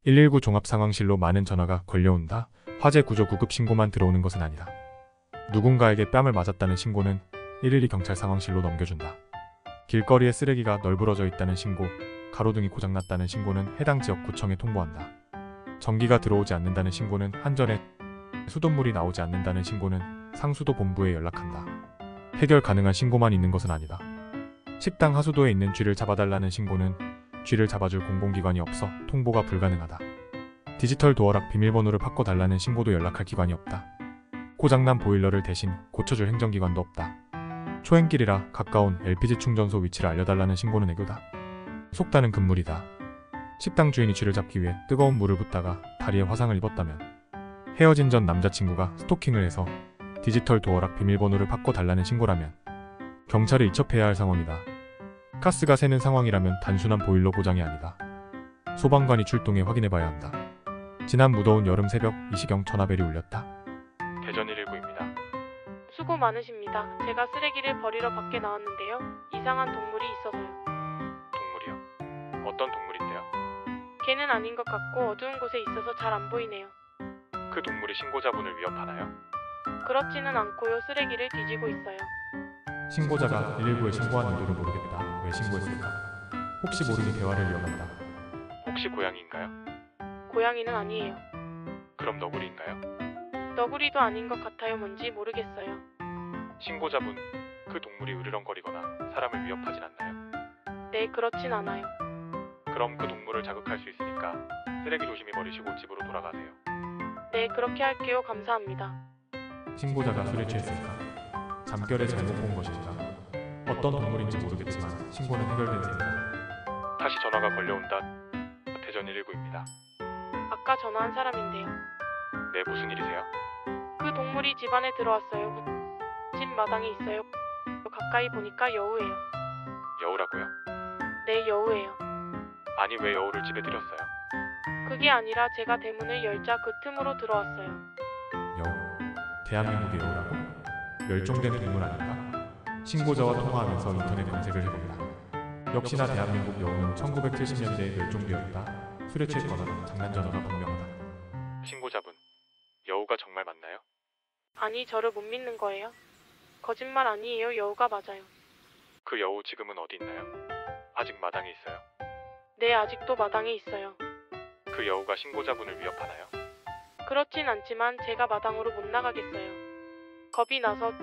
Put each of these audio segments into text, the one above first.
119 종합상황실로 많은 전화가 걸려온다. 화재 구조 구급 신고만 들어오는 것은 아니다. 누군가에게 뺨을 맞았다는 신고는 112 경찰 상황실로 넘겨준다. 길거리에 쓰레기가 널브러져 있다는 신고, 가로등이 고장났다는 신고는 해당 지역 구청에 통보한다. 전기가 들어오지 않는다는 신고는 한전에, 수돗물이 나오지 않는다는 신고는 상수도 본부에 연락한다. 해결 가능한 신고만 있는 것은 아니다. 식당 하수도에 있는 쥐를 잡아달라는 신고는 쥐를 잡아줄 공공기관이 없어 통보가 불가능하다. 디지털 도어락 비밀번호를 바꿔달라는 신고도 연락할 기관이 없다. 고장난 보일러를 대신 고쳐줄 행정기관도 없다. 초행길이라 가까운 LPG 충전소 위치를 알려달라는 신고는 애교다. 속다는 금물이다. 식당 주인이 쥐를 잡기 위해 뜨거운 물을 붓다가 다리에 화상을 입었다면, 헤어진 전 남자친구가 스토킹을 해서 디지털 도어락 비밀번호를 바꿔달라는 신고라면 경찰에 이첩해야 할 상황이다. 가스가 새는 상황이라면 단순한 보일러 고장이 아니다. 소방관이 출동해 확인해봐야 한다. 지난 무더운 여름 새벽 이 시경 전화벨이 울렸다. 대전 119입니다. 수고 많으십니다. 제가 쓰레기를 버리러 밖에 나왔는데요. 이상한 동물이 있어서요. 동물이요? 어떤 동물인데요? 개는 아닌 것 같고 어두운 곳에 있어서 잘 안 보이네요. 그 동물이 신고자분을 위협하나요? 그렇지는 않고요. 쓰레기를 뒤지고 있어요. 신고자가 119에 신고한 의도를 모르겠다. 왜 신고했을까? 혹시 모르니 대화를 이어간다. 혹시 고양이인가요? 고양이는 아니에요. 그럼 너구리인가요? 너구리도 아닌 것 같아요. 뭔지 모르겠어요. 신고자분, 그 동물이 으르렁거리거나 사람을 위협하진 않나요? 네, 그렇진 않아요. 그럼 그 동물을 자극할 수 있으니까 쓰레기 조심히 버리시고 집으로 돌아가세요. 네, 그렇게 할게요. 감사합니다. 신고자가 술에 취했을까? 잠결에 잘못 본 것일까? 어떤 동물인지 모르겠지만 신고는 해결된 셈이다. 다시 전화가 걸려온다. 대전 119입니다. 아까 전화한 사람인데요. 네, 무슨 일이세요? 그 동물이 집 안에 들어왔어요. 집 마당에 있어요. 가까이 보니까 여우예요. 여우라고요? 네, 여우예요. 아니, 왜 여우를 집에 들였어요? 그게 아니라 제가 대문을 열자 그 틈으로 들어왔어요. 여우? 대한민국의 여우라고? 멸종된 동물 아닌가? 신고자와 통화하면서 인터넷 검색을 해본다. 역시나 대한민국 여우는 1970년대에 멸종되었다. 술에 취했거나 장난 전화가 분명하다. 신고자분, 여우가 정말 맞나요? 아니, 저를 못 믿는 거예요? 거짓말 아니에요. 여우가 맞아요. 그 여우 지금은 어디 있나요? 아직 마당에 있어요? 네, 아직도 마당에 있어요. 그 여우가 신고자분을 위협하나요? 그렇진 않지만 제가 마당으로 못 나가겠어요. 겁이 나서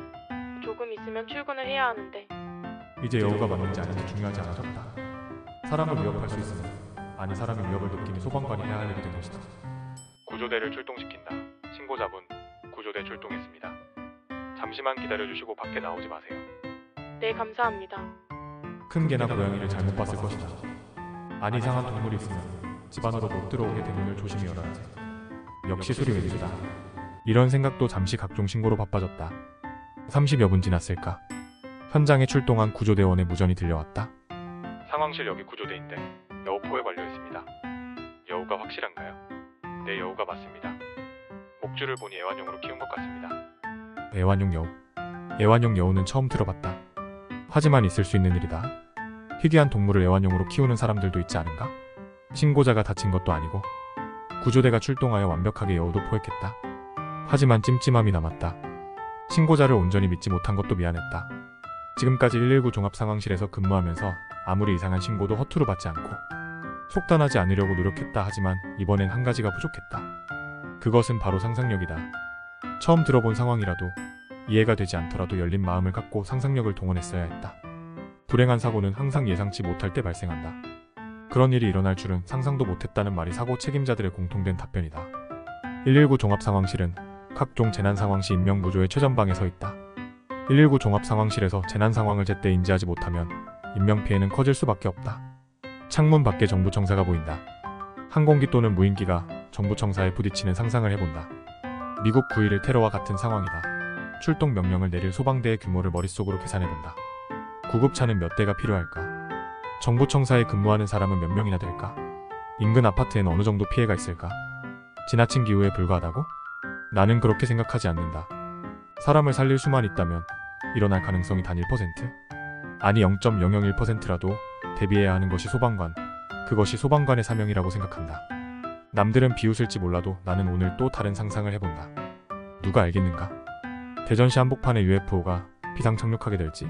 조금 있으면 출근을 해야 하는데. 이제 여우가 맞는지 아닌지 중요하지 않아졌다. 사람을 위협할 수 있으면, 아니 사람의 위협을 느끼는 소방관이 해야 할 일이 된 것이다. 구조대를 출동시킨다. 신고자분, 구조대 출동했습니다. 잠시만 기다려주시고 밖에 나오지 마세요. 네, 감사합니다. 큰 개나 고양이를 잘못 봤을 것이다. 안 이상한 동물이 있으면 집 안으로 못 들어오게 대문을 조심히 열어야지. 역시 술이 왼수다. 이런 생각도 잠시 각종 신고로 바빠졌다. 30여 분 지났을까? 현장에 출동한 구조대원의 무전이 들려왔다. 상황실 여기 구조대인데 여우 포획 완료했습니다. 여우가 확실한가요? 네, 여우가 맞습니다. 목줄을 보니 애완용으로 키운 것 같습니다. 애완용 여우? 애완용 여우는 처음 들어봤다. 하지만 있을 수 있는 일이다. 희귀한 동물을 애완용으로 키우는 사람들도 있지 않은가? 신고자가 다친 것도 아니고 구조대가 출동하여 완벽하게 여우도 포획했다. 하지만 찜찜함이 남았다. 신고자를 온전히 믿지 못한 것도 미안했다. 지금까지 119 종합상황실에서 근무하면서 아무리 이상한 신고도 허투루 받지 않고 속단하지 않으려고 노력했다. 하지만 이번엔 한 가지가 부족했다. 그것은 바로 상상력이다. 처음 들어본 상황이라도 이해가 되지 않더라도 열린 마음을 갖고 상상력을 동원했어야 했다. 불행한 사고는 항상 예상치 못할 때 발생한다. 그런 일이 일어날 줄은 상상도 못했다는 말이 사고 책임자들의 공통된 답변이다. 119 종합상황실은 각종 재난상황 시 인명구조의 최전방에 서 있다. 119 종합상황실에서 재난상황을 제때 인지하지 못하면 인명피해는 커질 수밖에 없다. 창문 밖에 정부청사가 보인다. 항공기 또는 무인기가 정부청사에 부딪히는 상상을 해본다. 미국 9.11 테러와 같은 상황이다. 출동 명령을 내릴 소방대의 규모를 머릿속으로 계산해본다. 구급차는 몇 대가 필요할까? 정부청사에 근무하는 사람은 몇 명이나 될까? 인근 아파트에는 어느 정도 피해가 있을까? 지나친 기후에 불과하다고? 나는 그렇게 생각하지 않는다. 사람을 살릴 수만 있다면 일어날 가능성이 단 1%? 아니 0.001%라도 대비해야 하는 것이 소방관, 그것이 소방관의 사명이라고 생각한다. 남들은 비웃을지 몰라도 나는 오늘 또 다른 상상을 해본다. 누가 알겠는가? 대전시 한복판에 UFO가 비상 착륙하게 될지.